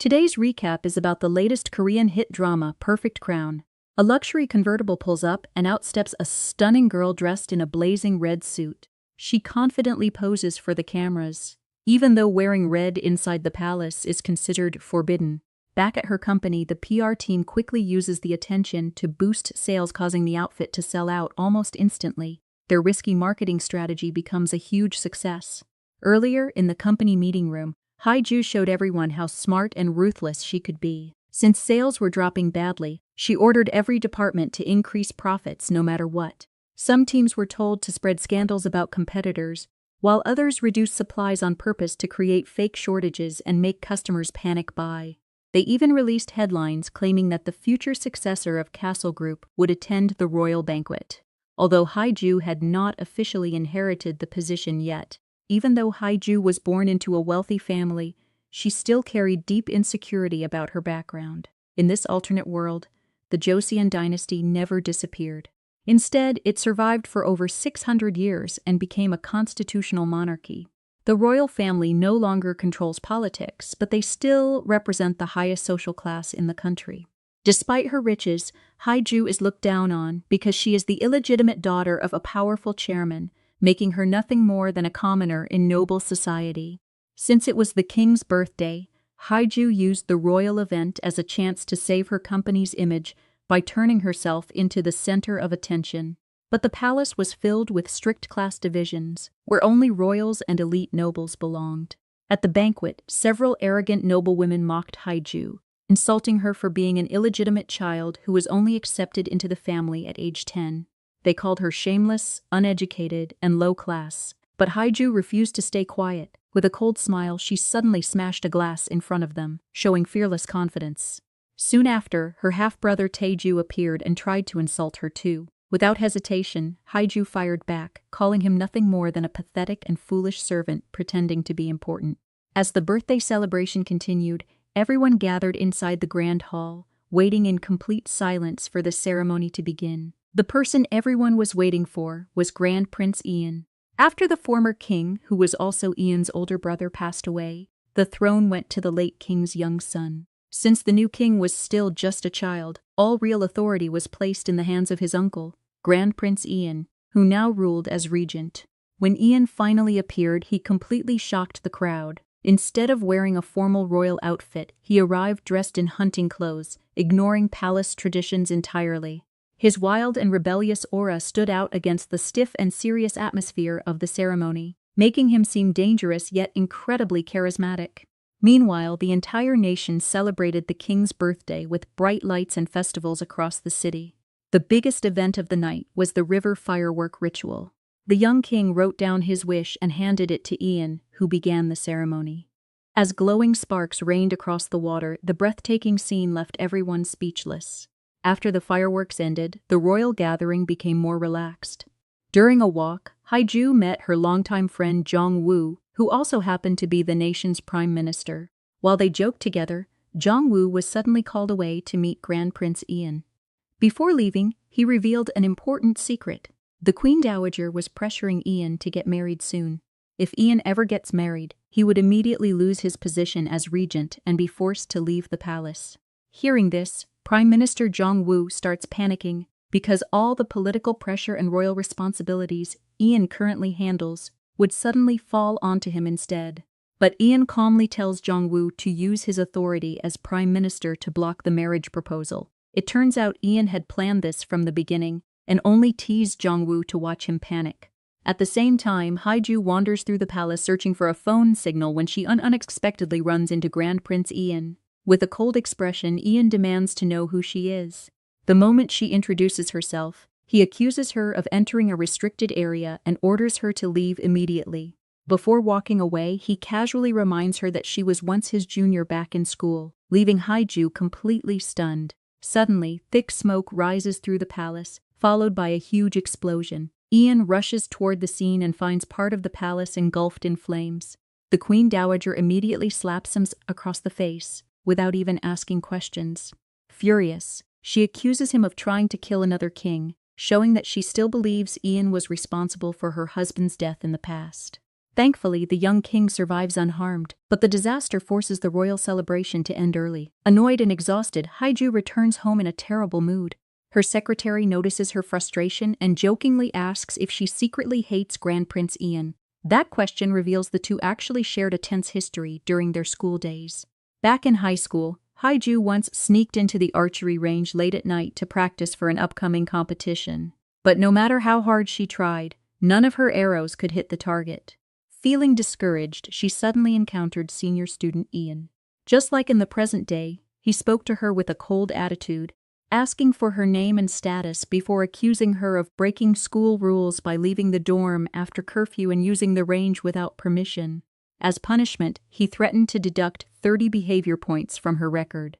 Today's recap is about the latest Korean hit drama, Perfect Crown. A luxury convertible pulls up and out steps a stunning girl dressed in a blazing red suit. She confidently poses for the cameras, even though wearing red inside the palace is considered forbidden. Back at her company, the PR team quickly uses the attention to boost sales, causing the outfit to sell out almost instantly. Their risky marketing strategy becomes a huge success. Earlier, in the company meeting room, Haiju showed everyone how smart and ruthless she could be. Since sales were dropping badly, she ordered every department to increase profits no matter what. Some teams were told to spread scandals about competitors, while others reduced supplies on purpose to create fake shortages and make customers panic buy. They even released headlines claiming that the future successor of Castle Group would attend the royal banquet. Although Haiju had not officially inherited the position yet, even though Haiju was born into a wealthy family, she still carried deep insecurity about her background. In this alternate world, the Joseon dynasty never disappeared. Instead, it survived for over 600 years and became a constitutional monarchy. The royal family no longer controls politics, but they still represent the highest social class in the country. Despite her riches, Haiju is looked down on because she is the illegitimate daughter of a powerful chairman, making her nothing more than a commoner in noble society. Since it was the king's birthday, Haiju used the royal event as a chance to save her company's image by turning herself into the center of attention. But the palace was filled with strict class divisions, where only royals and elite nobles belonged. At the banquet, several arrogant noblewomen mocked Haiju, insulting her for being an illegitimate child who was only accepted into the family at age 10. They called her shameless, uneducated, and low class, but Haiju refused to stay quiet. With a cold smile, she suddenly smashed a glass in front of them, showing fearless confidence. Soon after, her half-brother Taeju appeared and tried to insult her too. Without hesitation, Haiju fired back, calling him nothing more than a pathetic and foolish servant pretending to be important. As the birthday celebration continued, everyone gathered inside the grand hall, waiting in complete silence for the ceremony to begin. The person everyone was waiting for was Grand Prince Ian. After the former king, who was also Ian's older brother, passed away, the throne went to the late king's young son. Since the new king was still just a child, all real authority was placed in the hands of his uncle, Grand Prince Ian, who now ruled as regent. When Ian finally appeared, he completely shocked the crowd. Instead of wearing a formal royal outfit, he arrived dressed in hunting clothes, ignoring palace traditions entirely. His wild and rebellious aura stood out against the stiff and serious atmosphere of the ceremony, making him seem dangerous yet incredibly charismatic. Meanwhile, the entire nation celebrated the king's birthday with bright lights and festivals across the city. The biggest event of the night was the river firework ritual. The young king wrote down his wish and handed it to Ian, who began the ceremony. As glowing sparks rained across the water, the breathtaking scene left everyone speechless. After the fireworks ended, the royal gathering became more relaxed. During a walk, Haiju met her longtime friend Jong-woo, who also happened to be the nation's prime minister. While they joked together, Jong-woo was suddenly called away to meet Grand Prince Ian. Before leaving, he revealed an important secret. The Queen Dowager was pressuring Ian to get married soon. If Ian ever gets married, he would immediately lose his position as regent and be forced to leave the palace. Hearing this, Prime Minister Jong-woo starts panicking because all the political pressure and royal responsibilities Ian currently handles would suddenly fall onto him instead. But Ian calmly tells Jong-woo to use his authority as prime minister to block the marriage proposal. It turns out Ian had planned this from the beginning and only teased Jong-woo to watch him panic. At the same time, Haiju wanders through the palace searching for a phone signal when she unexpectedly runs into Grand Prince Ian. With a cold expression, Ian demands to know who she is. The moment she introduces herself, he accuses her of entering a restricted area and orders her to leave immediately. Before walking away, he casually reminds her that she was once his junior back in school, leaving Haiju completely stunned. Suddenly, thick smoke rises through the palace, followed by a huge explosion. Ian rushes toward the scene and finds part of the palace engulfed in flames. The Queen Dowager immediately slaps him across the face, without even asking questions. Furious, she accuses him of trying to kill another king, showing that she still believes Ian was responsible for her husband's death in the past. Thankfully, the young king survives unharmed, but the disaster forces the royal celebration to end early. Annoyed and exhausted, Haiju returns home in a terrible mood. Her secretary notices her frustration and jokingly asks if she secretly hates Grand Prince Ian. That question reveals the two actually shared a tense history during their school days. Back in high school, Haiju once sneaked into the archery range late at night to practice for an upcoming competition. But no matter how hard she tried, none of her arrows could hit the target. Feeling discouraged, she suddenly encountered senior student Ian. Just like in the present day, he spoke to her with a cold attitude, asking for her name and status before accusing her of breaking school rules by leaving the dorm after curfew and using the range without permission. As punishment, he threatened to deduct 30 behavior points from her record.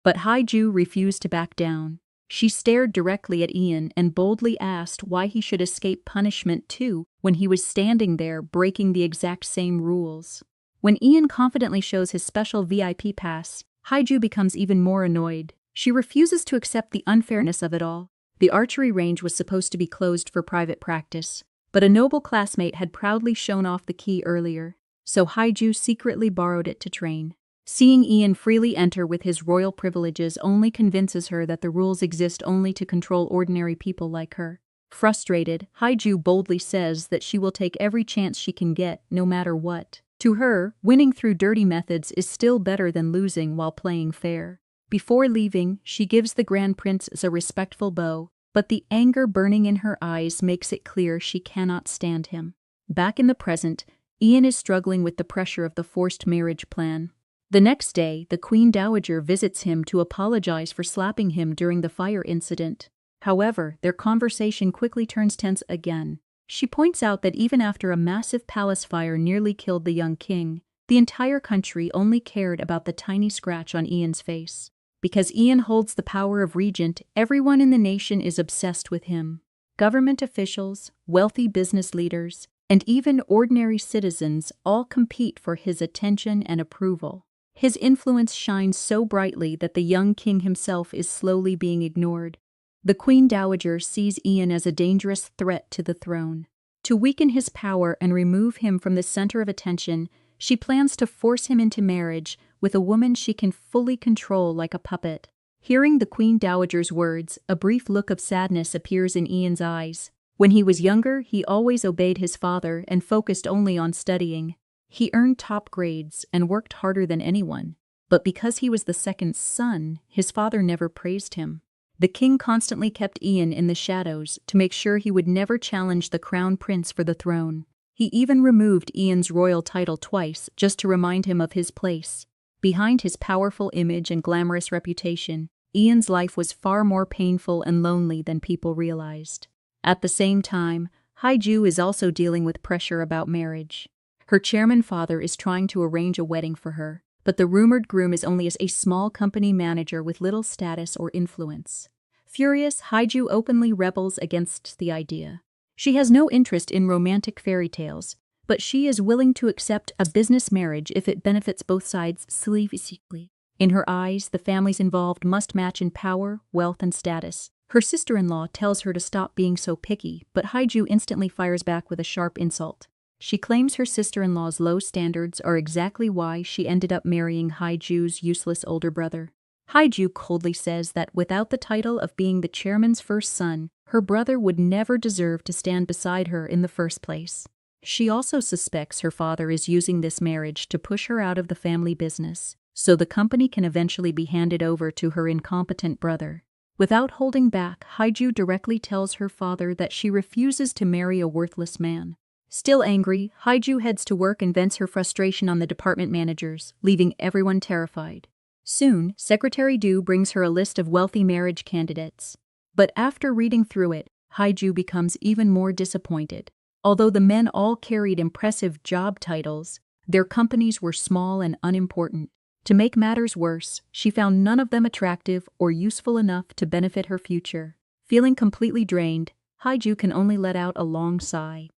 But Haiju refused to back down. She stared directly at Ian and boldly asked why he should escape punishment too when he was standing there breaking the exact same rules. When Ian confidently shows his special VIP pass, Haiju becomes even more annoyed. She refuses to accept the unfairness of it all. The archery range was supposed to be closed for private practice, but a noble classmate had proudly shown off the key earlier, so Haiju secretly borrowed it to train. Seeing Ian freely enter with his royal privileges only convinces her that the rules exist only to control ordinary people like her. Frustrated, Haiju boldly says that she will take every chance she can get, no matter what. To her, winning through dirty methods is still better than losing while playing fair. Before leaving, she gives the Grand Prince a respectful bow, but the anger burning in her eyes makes it clear she cannot stand him. Back in the present, Ian is struggling with the pressure of the forced marriage plan. The next day, the Queen Dowager visits him to apologize for slapping him during the fire incident. However, their conversation quickly turns tense again. She points out that even after a massive palace fire nearly killed the young king, the entire country only cared about the tiny scratch on Ian's face. Because Ian holds the power of regent, everyone in the nation is obsessed with him. Government officials, wealthy business leaders, and even ordinary citizens all compete for his attention and approval. His influence shines so brightly that the young king himself is slowly being ignored. The Queen Dowager sees Ian as a dangerous threat to the throne. To weaken his power and remove him from the center of attention, she plans to force him into marriage with a woman she can fully control like a puppet. Hearing the Queen Dowager's words, a brief look of sadness appears in Ian's eyes. When he was younger, he always obeyed his father and focused only on studying. He earned top grades and worked harder than anyone. But because he was the second son, his father never praised him. The king constantly kept Ian in the shadows to make sure he would never challenge the crown prince for the throne. He even removed Ian's royal title twice just to remind him of his place. Behind his powerful image and glamorous reputation, Ian's life was far more painful and lonely than people realized. At the same time, Haiju is also dealing with pressure about marriage. Her chairman father is trying to arrange a wedding for her, but the rumored groom is only a small company manager with little status or influence. Furious, Haiju openly rebels against the idea. She has no interest in romantic fairy tales, but she is willing to accept a business marriage if it benefits both sides significantly. In her eyes, the families involved must match in power, wealth, and status. Her sister-in-law tells her to stop being so picky, but Haiju instantly fires back with a sharp insult. She claims her sister-in-law's low standards are exactly why she ended up marrying Haiju's useless older brother. Haiju coldly says that without the title of being the chairman's first son, her brother would never deserve to stand beside her in the first place. She also suspects her father is using this marriage to push her out of the family business, so the company can eventually be handed over to her incompetent brother. Without holding back, Haiju directly tells her father that she refuses to marry a worthless man. Still angry, Haiju heads to work and vents her frustration on the department managers, leaving everyone terrified. Soon, Secretary Du brings her a list of wealthy marriage candidates. But after reading through it, Haiju becomes even more disappointed. Although the men all carried impressive job titles, their companies were small and unimportant. To make matters worse, she found none of them attractive or useful enough to benefit her future. Feeling completely drained, Haiju can only let out a long sigh.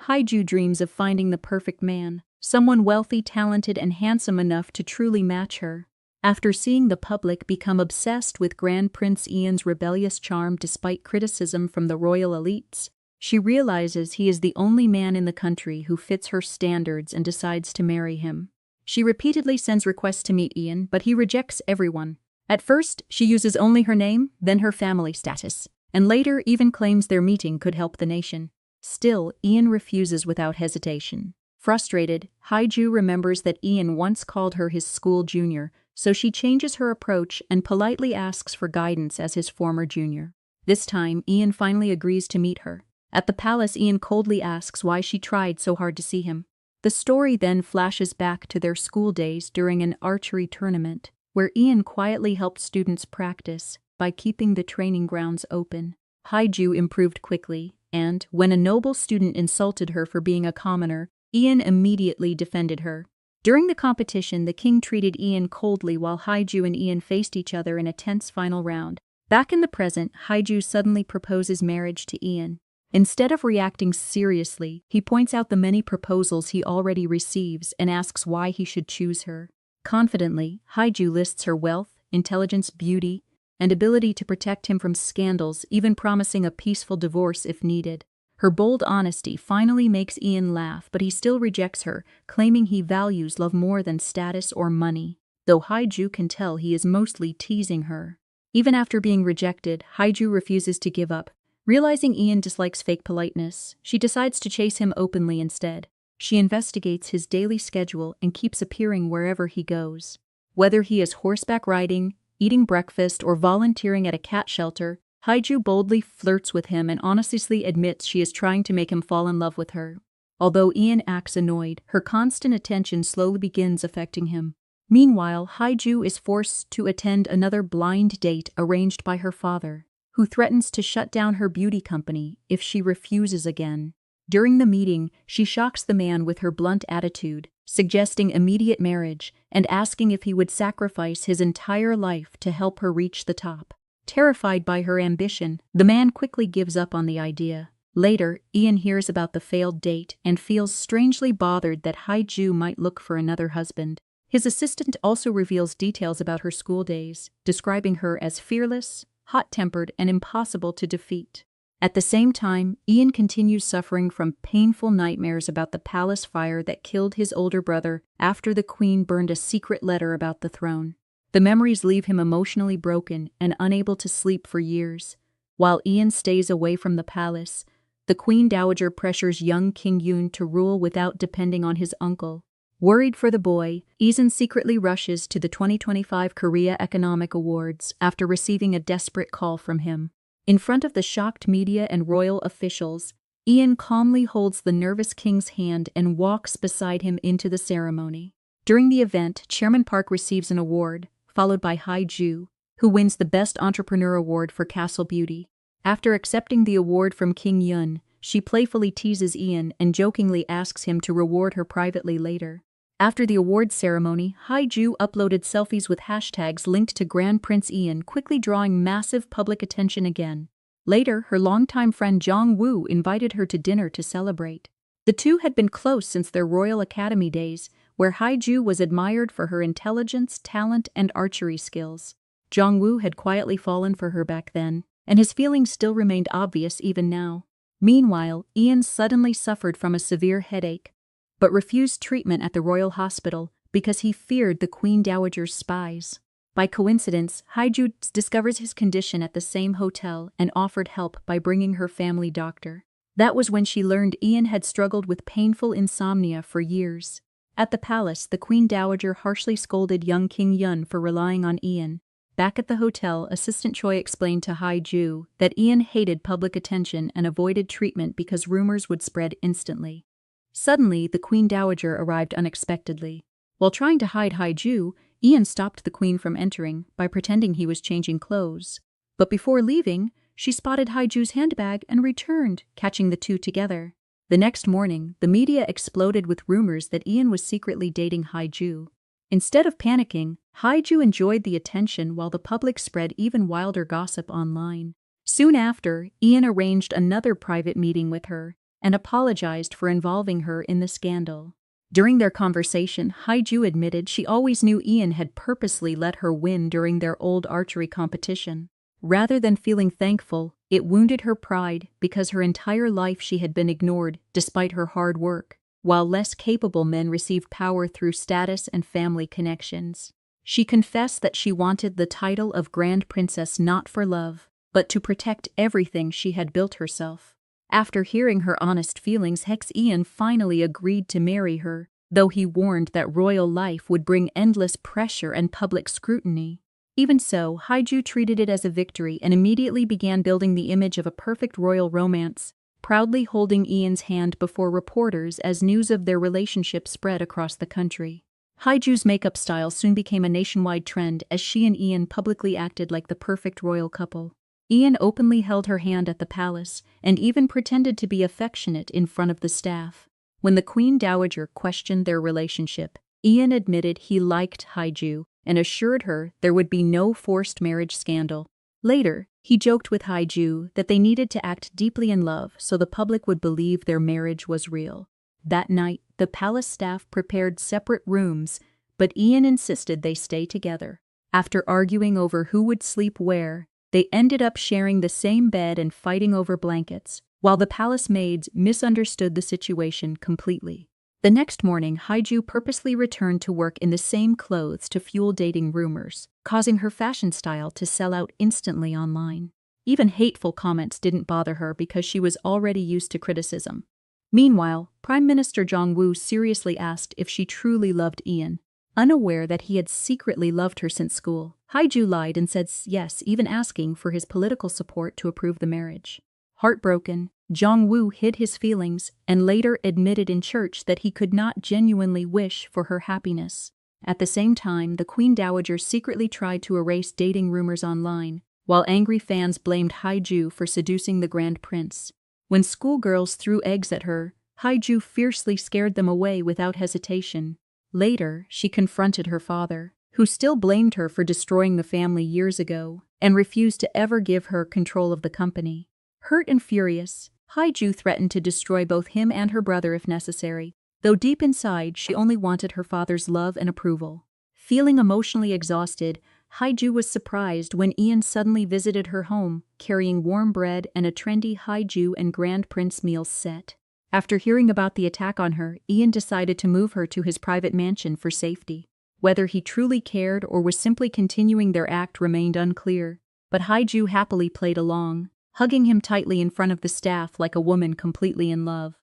Haiju dreams of finding the perfect man, someone wealthy, talented, and handsome enough to truly match her. After seeing the public become obsessed with Grand Prince Ian's rebellious charm despite criticism from the royal elites, She realizes he is the only man in the country who fits her standards and decides to marry him. She repeatedly sends requests to meet Ian, but he rejects everyone. At first, she uses only her name, then her family status, and later even claims their meeting could help the nation. Still, Ian refuses without hesitation. Frustrated, Haiju remembers that Ian once called her his school junior, so she changes her approach and politely asks for guidance as his former junior. This time, Ian finally agrees to meet her. At the palace, Ian coldly asks why she tried so hard to see him. The story then flashes back to their school days during an archery tournament, where Ian quietly helped students practice by keeping the training grounds open. Haiju improved quickly, and, when a noble student insulted her for being a commoner, Ian immediately defended her. During the competition, the king treated Ian coldly while Haiju and Ian faced each other in a tense final round. Back in the present, Haiju suddenly proposes marriage to Ian. Instead of reacting seriously, he points out the many proposals he already receives and asks why he should choose her. Confidently, Haiju lists her wealth, intelligence, beauty, and ability to protect him from scandals, even promising a peaceful divorce if needed. Her bold honesty finally makes Ian laugh, but he still rejects her, claiming he values love more than status or money, though Haiju can tell he is mostly teasing her. Even after being rejected, Haiju refuses to give up. Realizing Ian dislikes fake politeness, she decides to chase him openly instead. She investigates his daily schedule and keeps appearing wherever he goes. Whether he is horseback riding, eating breakfast, or volunteering at a cat shelter, Haiju boldly flirts with him and honestly admits she is trying to make him fall in love with her. Although Ian acts annoyed, her constant attention slowly begins affecting him. Meanwhile, Haiju is forced to attend another blind date arranged by her father, who threatens to shut down her beauty company if she refuses again. During the meeting, she shocks the man with her blunt attitude, suggesting immediate marriage and asking if he would sacrifice his entire life to help her reach the top. Terrified by her ambition, the man quickly gives up on the idea. Later, Ian hears about the failed date and feels strangely bothered that Haiju might look for another husband. His assistant also reveals details about her school days, describing her as fearless, hot-tempered, and impossible to defeat. At the same time, Ian continues suffering from painful nightmares about the palace fire that killed his older brother after the queen burned a secret letter about the throne. The memories leave him emotionally broken and unable to sleep for years. While Ian stays away from the palace, the Queen Dowager pressures young King Yoon to rule without depending on his uncle. Worried for the boy, Ian secretly rushes to the 2025 Korea Economic Awards after receiving a desperate call from him. In front of the shocked media and royal officials, Ian calmly holds the nervous king's hand and walks beside him into the ceremony. During the event, Chairman Park receives an award, followed by Haiju, who wins the Best Entrepreneur Award for Castle Beauty. After accepting the award from King Yun, she playfully teases Ian and jokingly asks him to reward her privately later. After the awards ceremony, Haiju uploaded selfies with hashtags linked to Grand Prince Ian, quickly drawing massive public attention again. Later, her longtime friend Jong Woo invited her to dinner to celebrate. The two had been close since their Royal Academy days, where Haiju was admired for her intelligence, talent, and archery skills. Jong Woo had quietly fallen for her back then, and his feelings still remained obvious even now. Meanwhile, Ian suddenly suffered from a severe headache, but refused treatment at the royal hospital because he feared the Queen Dowager's spies. By coincidence, Haiju discovers his condition at the same hotel and offered help by bringing her family doctor. That was when she learned Ian had struggled with painful insomnia for years. At the palace, the Queen Dowager harshly scolded young King Yun for relying on Ian. Back at the hotel, Assistant Choi explained to Haiju that Ian hated public attention and avoided treatment because rumors would spread instantly. Suddenly, the Queen Dowager arrived unexpectedly. While trying to hide Haiju, Ian stopped the queen from entering by pretending he was changing clothes. But before leaving, she spotted Haiju's handbag and returned, catching the two together. The next morning, the media exploded with rumors that Ian was secretly dating Haiju. Instead of panicking, Haiju enjoyed the attention while the public spread even wilder gossip online. Soon after, Ian arranged another private meeting with her and apologized for involving her in the scandal. During their conversation, Haiju admitted she always knew Ian had purposely let her win during their old archery competition. Rather than feeling thankful, it wounded her pride because her entire life she had been ignored despite her hard work, while less capable men received power through status and family connections. She confessed that she wanted the title of Grand Princess not for love, but to protect everything she had built herself. After hearing her honest feelings, Ian finally agreed to marry her, though he warned that royal life would bring endless pressure and public scrutiny. Even so, Haiju treated it as a victory and immediately began building the image of a perfect royal romance, proudly holding Ian's hand before reporters as news of their relationship spread across the country. Haiju's makeup style soon became a nationwide trend as she and Ian publicly acted like the perfect royal couple. Ian openly held her hand at the palace and even pretended to be affectionate in front of the staff. When the Queen Dowager questioned their relationship, Ian admitted he liked Haiju and assured her there would be no forced marriage scandal. Later, he joked with Haiju that they needed to act deeply in love so the public would believe their marriage was real. That night, the palace staff prepared separate rooms, but Ian insisted they stay together. After arguing over who would sleep where, they ended up sharing the same bed and fighting over blankets, while the palace maids misunderstood the situation completely. The next morning, Haiju purposely returned to work in the same clothes to fuel dating rumors, causing her fashion style to sell out instantly online. Even hateful comments didn't bother her because she was already used to criticism. Meanwhile, Prime Minister Jong-woo seriously asked if she truly loved Ian, unaware that he had secretly loved her since school. Haiju lied and said yes, even asking for his political support to approve the marriage. Heartbroken, Jong-woo hid his feelings and later admitted in church that he could not genuinely wish for her happiness. At the same time, the Queen Dowager secretly tried to erase dating rumors online, while angry fans blamed Haiju for seducing the Grand Prince. When schoolgirls threw eggs at her, Haiju fiercely scared them away without hesitation. Later, she confronted her father, who still blamed her for destroying the family years ago, and refused to ever give her control of the company. Hurt and furious, Haiju threatened to destroy both him and her brother if necessary, though deep inside she only wanted her father's love and approval. Feeling emotionally exhausted, Haiju was surprised when Ian suddenly visited her home, carrying warm bread and a trendy Haiju and Grand Prince meal set. After hearing about the attack on her, Ian decided to move her to his private mansion for safety. Whether he truly cared or was simply continuing their act remained unclear, but Haiju happily played along, hugging him tightly in front of the staff like a woman completely in love.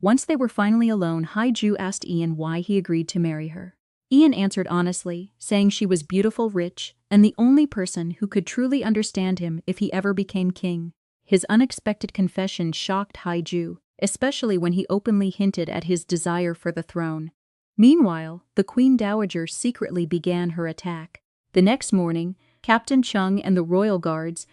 Once they were finally alone, Haiju asked Ian why he agreed to marry her. Ian answered honestly, saying she was beautiful, rich, and the only person who could truly understand him if he ever became king. His unexpected confession shocked Haiju, especially when he openly hinted at his desire for the throne. Meanwhile, the Queen Dowager secretly began her attack. The next morning, Captain Chung and the royal guards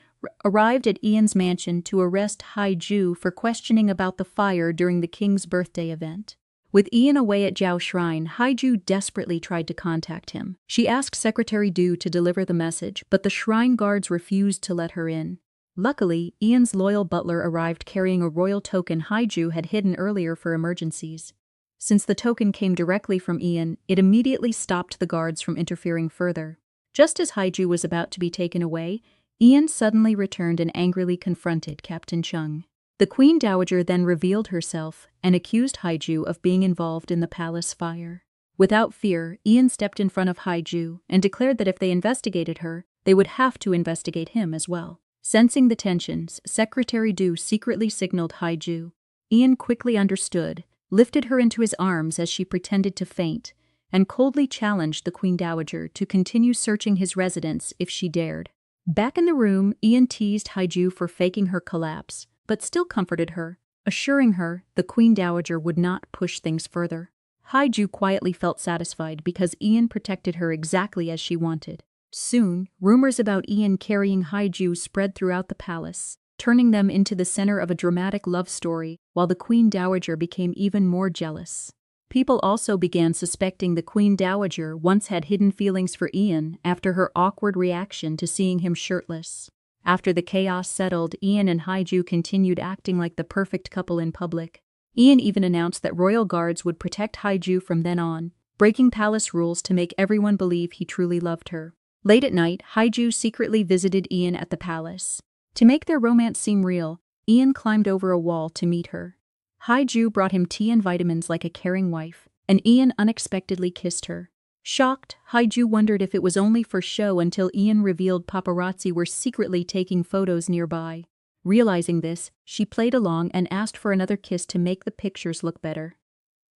arrived at Ian's mansion to arrest Haiju for questioning about the fire during the king's birthday event. With Ian away at Jiao Shrine, Haiju desperately tried to contact him. She asked Secretary Du to deliver the message, but the shrine guards refused to let her in. Luckily, Ian's loyal butler arrived carrying a royal token Haiju had hidden earlier for emergencies. Since the token came directly from Ian, it immediately stopped the guards from interfering further. Just as Haiju was about to be taken away, Ian suddenly returned and angrily confronted Captain Chung. The Queen Dowager then revealed herself and accused Haiju of being involved in the palace fire. Without fear, Ian stepped in front of Haiju and declared that if they investigated her, they would have to investigate him as well. Sensing the tensions, Secretary Du secretly signaled Haiju. Ian quickly understood, lifted her into his arms as she pretended to faint, and coldly challenged the Queen Dowager to continue searching his residence if she dared. Back in the room, Ian teased Haiju for faking her collapse, but still comforted her, assuring her the Queen Dowager would not push things further. Haiju quietly felt satisfied because Ian protected her exactly as she wanted. Soon, rumors about Ian carrying Haiju spread throughout the palace, turning them into the center of a dramatic love story, while the Queen Dowager became even more jealous. People also began suspecting the Queen Dowager once had hidden feelings for Ian after her awkward reaction to seeing him shirtless. After the chaos settled, Ian and Haiju continued acting like the perfect couple in public. Ian even announced that royal guards would protect Haiju from then on, breaking palace rules to make everyone believe he truly loved her. Late at night, Haiju secretly visited Ian at the palace. To make their romance seem real, Ian climbed over a wall to meet her. Haiju brought him tea and vitamins like a caring wife, and Ian unexpectedly kissed her. Shocked, Haiju wondered if it was only for show until Ian revealed paparazzi were secretly taking photos nearby. Realizing this, she played along and asked for another kiss to make the pictures look better.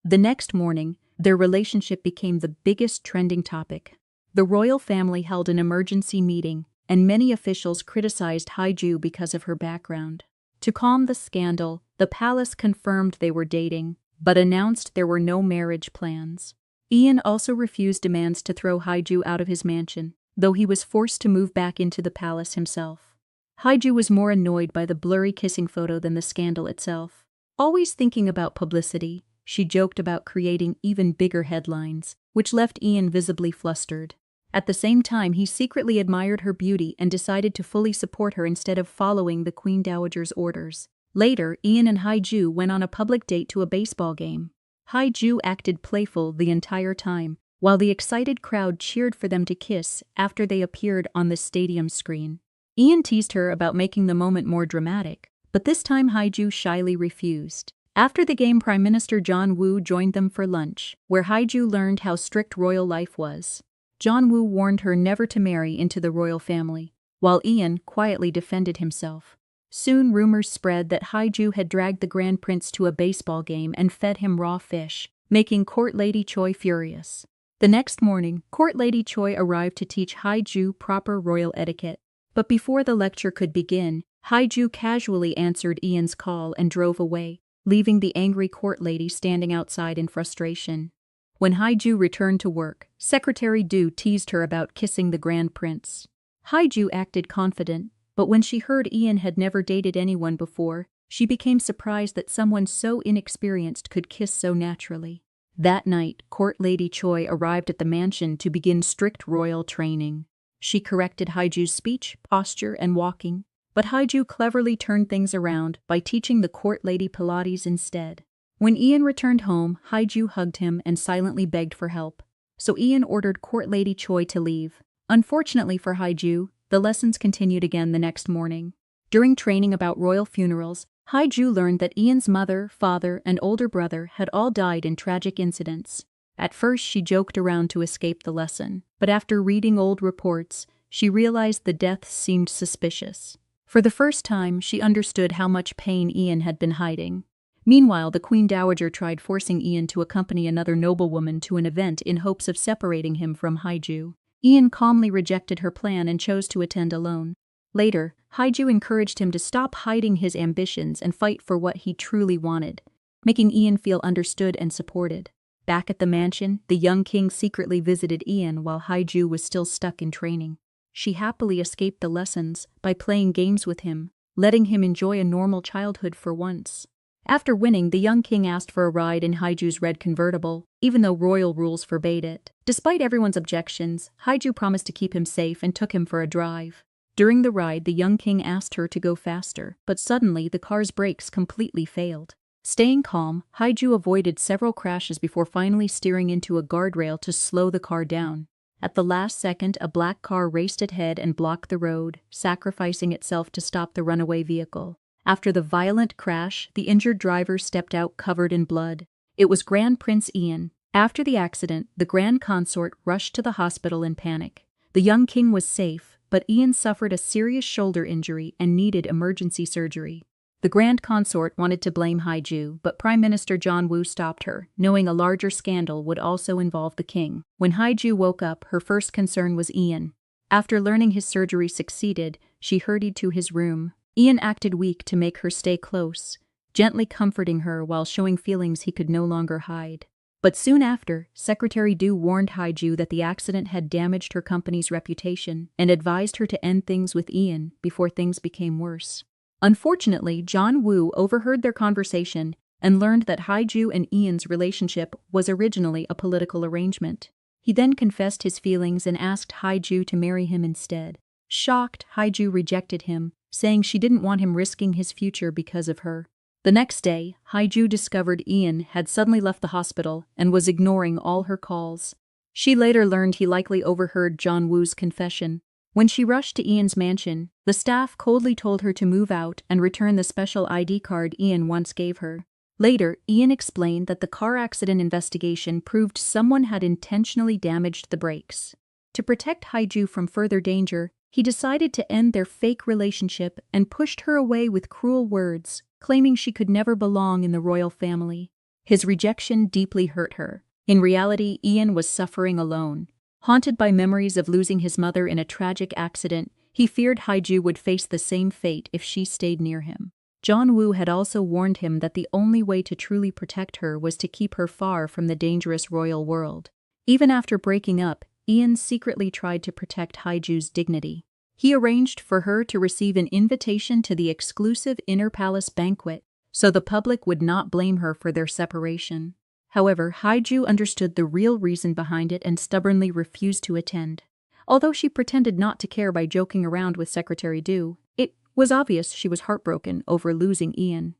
The next morning, their relationship became the biggest trending topic. The royal family held an emergency meeting, and many officials criticized Haiju because of her background. To calm the scandal, the palace confirmed they were dating, but announced there were no marriage plans. Ian also refused demands to throw Haiju out of his mansion, though he was forced to move back into the palace himself. Haiju was more annoyed by the blurry kissing photo than the scandal itself. Always thinking about publicity, she joked about creating even bigger headlines, which left Ian visibly flustered. At the same time, he secretly admired her beauty and decided to fully support her instead of following the Queen Dowager's orders. Later, Ian and Haiju went on a public date to a baseball game. Haiju acted playful the entire time, while the excited crowd cheered for them to kiss after they appeared on the stadium screen. Ian teased her about making the moment more dramatic, but this time Haiju shyly refused. After the game, Prime Minister John Woo joined them for lunch, where Haiju learned how strict royal life was. John Woo warned her never to marry into the royal family, while Ian quietly defended himself. Soon rumors spread that Haiju had dragged the Grand Prince to a baseball game and fed him raw fish, making Court Lady Choi furious. The next morning, Court Lady Choi arrived to teach Haiju proper royal etiquette. But before the lecture could begin, Haiju casually answered Ian's call and drove away, leaving the angry court lady standing outside in frustration. When Haiju returned to work, Secretary Du teased her about kissing the Grand Prince. Haiju acted confident, but when she heard Ian had never dated anyone before, she became surprised that someone so inexperienced could kiss so naturally. That night, Court Lady Choi arrived at the mansion to begin strict royal training. She corrected Haiju's speech, posture, and walking, but Haiju cleverly turned things around by teaching the court lady Pilates instead. When Ian returned home, Haiju hugged him and silently begged for help, so Ian ordered Court Lady Choi to leave. Unfortunately for Haiju, the lessons continued again the next morning. During training about royal funerals, Haiju learned that Ian's mother, father, and older brother had all died in tragic incidents. At first she joked around to escape the lesson, but after reading old reports, she realized the deaths seemed suspicious. For the first time, she understood how much pain Ian had been hiding. Meanwhile, the Queen Dowager tried forcing Ian to accompany another noblewoman to an event in hopes of separating him from Haiju. Ian calmly rejected her plan and chose to attend alone. Later, Haiju encouraged him to stop hiding his ambitions and fight for what he truly wanted, making Ian feel understood and supported. Back at the mansion, the young king secretly visited Ian while Haiju was still stuck in training. She happily escaped the lessons by playing games with him, letting him enjoy a normal childhood for once. After winning, the young king asked for a ride in Haiju's red convertible, even though royal rules forbade it. Despite everyone's objections, Haiju promised to keep him safe and took him for a drive. During the ride, the young king asked her to go faster, but suddenly the car's brakes completely failed. Staying calm, Haiju avoided several crashes before finally steering into a guardrail to slow the car down. At the last second, a black car raced ahead and blocked the road, sacrificing itself to stop the runaway vehicle. After the violent crash, the injured driver stepped out covered in blood. It was Grand Prince Ian. After the accident, the Grand Consort rushed to the hospital in panic. The young king was safe, but Ian suffered a serious shoulder injury and needed emergency surgery. The Grand Consort wanted to blame Haiju, but Prime Minister John Woo stopped her, knowing a larger scandal would also involve the king. When Haiju woke up, her first concern was Ian. After learning his surgery succeeded, she hurried to his room. Ian acted weak to make her stay close, gently comforting her while showing feelings he could no longer hide. But soon after, Secretary Du warned Haiju that the accident had damaged her company's reputation and advised her to end things with Ian before things became worse. Unfortunately, John Woo overheard their conversation and learned that Haiju and Ian's relationship was originally a political arrangement. He then confessed his feelings and asked Haiju to marry him instead. Shocked, Haiju rejected him, saying she didn't want him risking his future because of her. The next day, Haiju discovered Ian had suddenly left the hospital and was ignoring all her calls. She later learned he likely overheard John Woo's confession. When she rushed to Ian's mansion, the staff coldly told her to move out and return the special ID card Ian once gave her. Later, Ian explained that the car accident investigation proved someone had intentionally damaged the brakes. To protect Haiju from further danger, he decided to end their fake relationship and pushed her away with cruel words, claiming she could never belong in the royal family. His rejection deeply hurt her. In reality, Ian was suffering alone. Haunted by memories of losing his mother in a tragic accident, he feared Haiju would face the same fate if she stayed near him. John Woo had also warned him that the only way to truly protect her was to keep her far from the dangerous royal world. Even after breaking up, Ian secretly tried to protect Haiju's dignity. He arranged for her to receive an invitation to the exclusive Inner Palace banquet, so the public would not blame her for their separation. However, Haiju understood the real reason behind it and stubbornly refused to attend. Although she pretended not to care by joking around with Secretary Du, it was obvious she was heartbroken over losing Ian.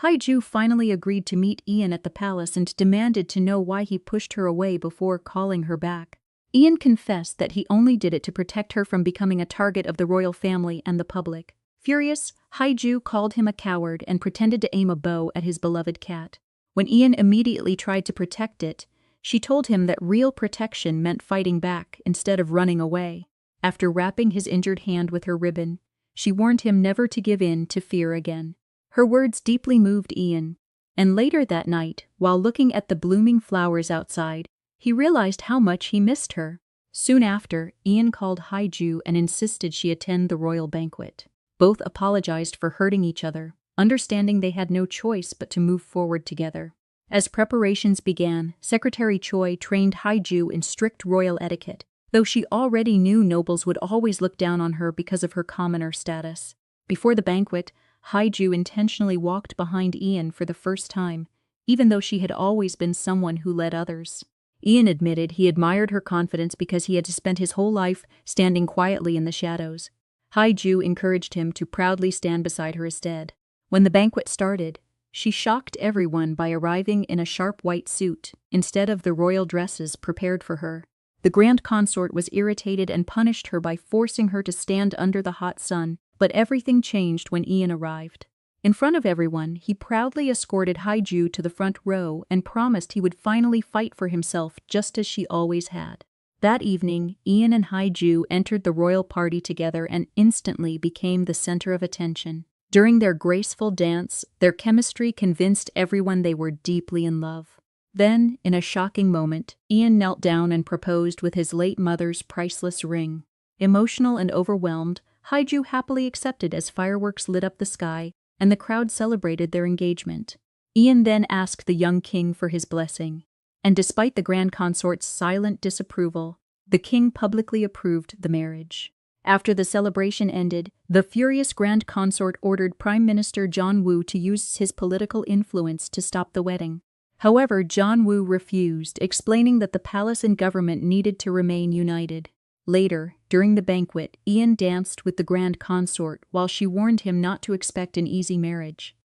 Haiju finally agreed to meet Ian at the palace and demanded to know why he pushed her away before calling her back. Ian confessed that he only did it to protect her from becoming a target of the royal family and the public. Furious, Haiju called him a coward and pretended to aim a bow at his beloved cat. When Ian immediately tried to protect it, she told him that real protection meant fighting back instead of running away. After wrapping his injured hand with her ribbon, she warned him never to give in to fear again. Her words deeply moved Ian, and later that night, while looking at the blooming flowers outside, he realized how much he missed her. Soon after, Ian called Haiju and insisted she attend the royal banquet. Both apologized for hurting each other, understanding they had no choice but to move forward together. As preparations began, Secretary Choi trained Haiju in strict royal etiquette, though she already knew nobles would always look down on her because of her commoner status. Before the banquet, Haiju intentionally walked behind Ian for the first time, even though she had always been someone who led others. Ian admitted he admired her confidence because he had spent his whole life standing quietly in the shadows. Haiju encouraged him to proudly stand beside her instead. When the banquet started, she shocked everyone by arriving in a sharp white suit instead of the royal dresses prepared for her. The Grand Consort was irritated and punished her by forcing her to stand under the hot sun, but everything changed when Ian arrived. In front of everyone, he proudly escorted Haiju to the front row and promised he would finally fight for himself just as she always had. That evening, Ian and Haiju entered the royal party together and instantly became the center of attention. During their graceful dance, their chemistry convinced everyone they were deeply in love. Then, in a shocking moment, Ian knelt down and proposed with his late mother's priceless ring. Emotional and overwhelmed, Haiju happily accepted as fireworks lit up the sky, and the crowd celebrated their engagement. Ian then asked the young king for his blessing, and despite the Grand Consort's silent disapproval, the king publicly approved the marriage. After the celebration ended, the furious Grand Consort ordered Prime Minister John Woo to use his political influence to stop the wedding. However, John Woo refused, explaining that the palace and government needed to remain united. Later, during the banquet, Ian danced with the Grand Consort while she warned him not to expect an easy marriage.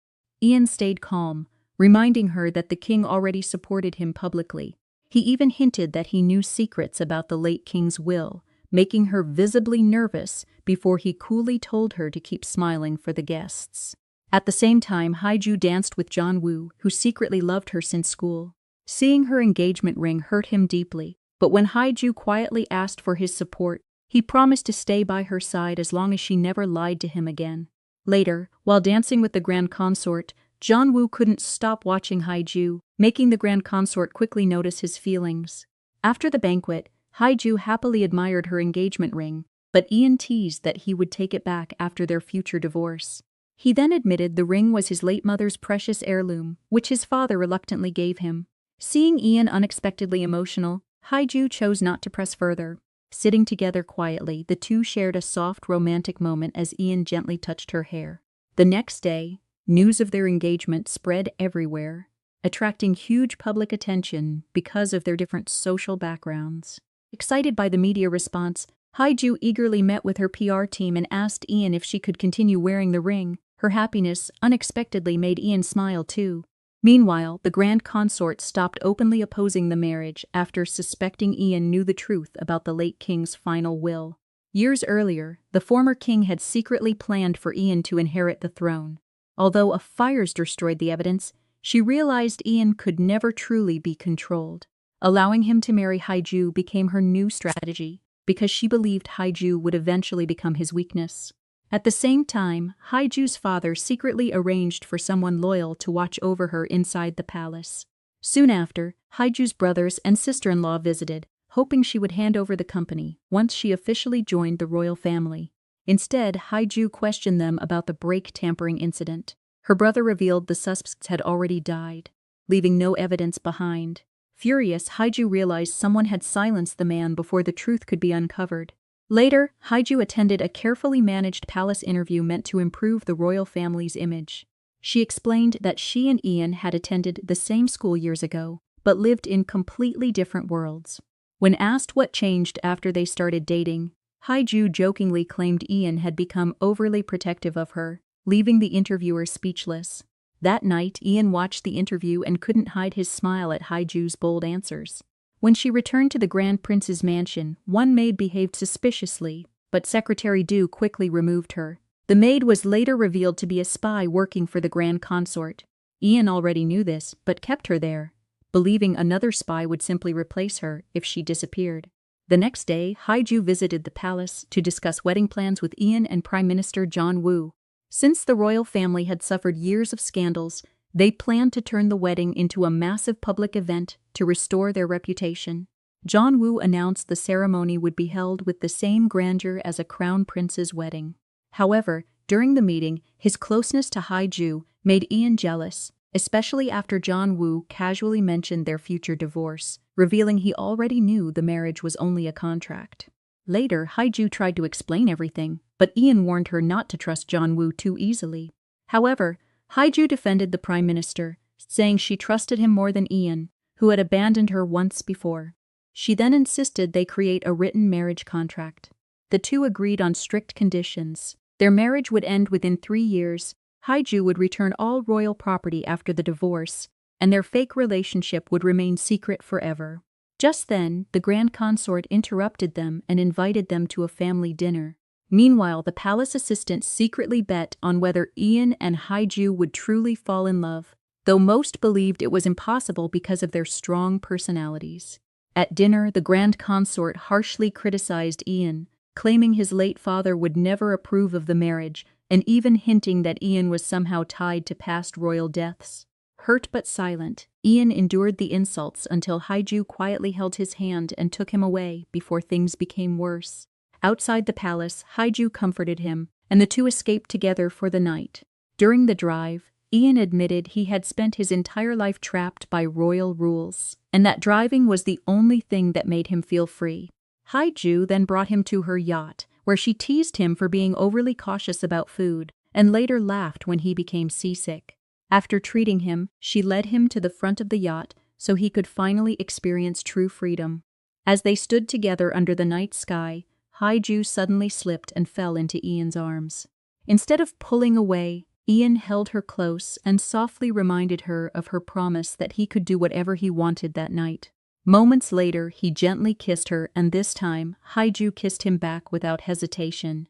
Ian stayed calm, reminding her that the king already supported him publicly. He even hinted that he knew secrets about the late king's will, making her visibly nervous before he coolly told her to keep smiling for the guests. At the same time, Haiju danced with John Woo, who secretly loved her since school. Seeing her engagement ring hurt him deeply, but when Haiju quietly asked for his support, he promised to stay by her side as long as she never lied to him again. Later, while dancing with the Grand Consort, John Woo couldn't stop watching Haiju, making the Grand Consort quickly notice his feelings. After the banquet, Haiju happily admired her engagement ring, but Ian teased that he would take it back after their future divorce. He then admitted the ring was his late mother's precious heirloom, which his father reluctantly gave him. Seeing Ian unexpectedly emotional, Haiju chose not to press further. Sitting together quietly, the two shared a soft romantic moment as Ian gently touched her hair. The next day, news of their engagement spread everywhere, attracting huge public attention because of their different social backgrounds. Excited by the media response, Haiju eagerly met with her PR team and asked Ian if she could continue wearing the ring. Her happiness unexpectedly made Ian smile too. Meanwhile, the Grand Consort stopped openly opposing the marriage after suspecting Ian knew the truth about the late king's final will. Years earlier, the former king had secretly planned for Ian to inherit the throne. Although a fire destroyed the evidence, she realized Ian could never truly be controlled. Allowing him to marry Haiju became her new strategy, because she believed Haiju would eventually become his weakness. At the same time, Haiju's father secretly arranged for someone loyal to watch over her inside the palace. Soon after, Haiju's brothers and sister-in-law visited, hoping she would hand over the company once she officially joined the royal family. Instead, Haiju questioned them about the brake tampering incident. Her brother revealed the suspects had already died, leaving no evidence behind. Furious, Haiju realized someone had silenced the man before the truth could be uncovered. Later, Haiju attended a carefully managed palace interview meant to improve the royal family's image. She explained that she and Ian had attended the same school years ago, but lived in completely different worlds. When asked what changed after they started dating, Haiju jokingly claimed Ian had become overly protective of her, leaving the interviewer speechless. That night, Ian watched the interview and couldn't hide his smile at Haiju's bold answers. When she returned to the Grand Prince's mansion, one maid behaved suspiciously, but Secretary Du quickly removed her. The maid was later revealed to be a spy working for the Grand Consort. Ian already knew this, but kept her there, believing another spy would simply replace her if she disappeared. The next day, Haiju visited the palace to discuss wedding plans with Ian and Prime Minister John Woo. Since the royal family had suffered years of scandals, they planned to turn the wedding into a massive public event to restore their reputation. John Woo announced the ceremony would be held with the same grandeur as a crown prince's wedding. However, during the meeting, his closeness to Haiju made Ian jealous, especially after John Woo casually mentioned their future divorce, revealing he already knew the marriage was only a contract. Later, Haiju tried to explain everything, but Ian warned her not to trust John Woo too easily. However, Haiju defended the Prime Minister, saying she trusted him more than Ian, who had abandoned her once before. She then insisted they create a written marriage contract. The two agreed on strict conditions. Their marriage would end within 3 years, Haiju would return all royal property after the divorce, and their fake relationship would remain secret forever. Just then, the Grand Consort interrupted them and invited them to a family dinner. Meanwhile, the palace assistants secretly bet on whether Ian and Haiju would truly fall in love, though most believed it was impossible because of their strong personalities. At dinner, the Grand Consort harshly criticized Ian, claiming his late father would never approve of the marriage, and even hinting that Ian was somehow tied to past royal deaths. Hurt but silent, Ian endured the insults until Haiju quietly held his hand and took him away before things became worse. Outside the palace, Haiju comforted him, and the two escaped together for the night. During the drive, Ian admitted he had spent his entire life trapped by royal rules, and that driving was the only thing that made him feel free. Haiju then brought him to her yacht, where she teased him for being overly cautious about food, and later laughed when he became seasick. After treating him, she led him to the front of the yacht so he could finally experience true freedom. As they stood together under the night sky, Haiju suddenly slipped and fell into Ian's arms. Instead of pulling away, Ian held her close and softly reminded her of her promise that he could do whatever he wanted that night. Moments later, he gently kissed her, and this time, Haiju kissed him back without hesitation.